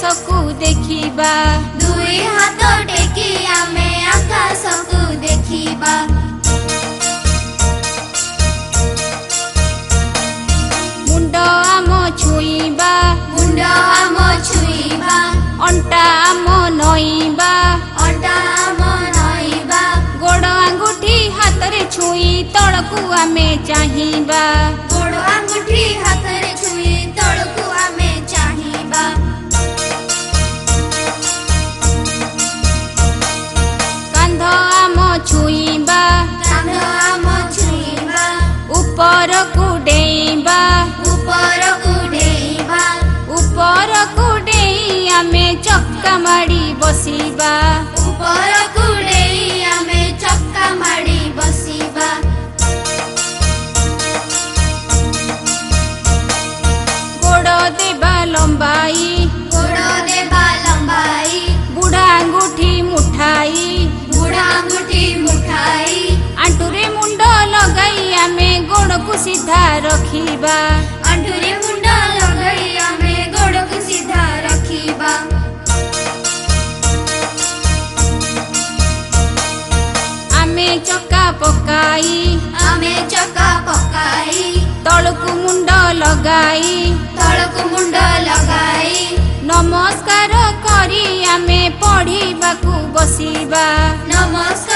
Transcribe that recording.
आकाशकु देखिबा दुई हाथ टेकी आमे आकाशकु देखिबा मुंड आम छुईबा मुंड आम छुईबा अंटा आम नईबा अंटा आम नईबा गोड़ आंगुठी हाथ रे छुई तळकु आमे चाहिबा गोड़ आंगुठी हाथ रे छुई तळकु आमे चाहिबा कांध आम छुईबा कांध आम छुईबा ऊपर को डेईबा ऊपर को डेईबा ऊपर को डेई आमे चक्का माड़ी बसीबा ऊपर को डेई आमे चक्का माड़ी बसीबा गोड़ देबा लंबाई गोड़ देबा लंबाई बुढ़ा अंगूठी मुठाई बुढ़ा अंगूठी मुठाई आंटुरे मुंड लगाई आमे गोड़ को सीधा रखिबा अंटुरे मुंड लगाई आमे गोड़ को सीधा रखिबा आमे चक्का पकाई आमे चक्का पकाई तळकु मुंड लगाई तळकु मुंड लगाई नमस्कार करी आमे पढ़िबाकू बसीबा नमस्कार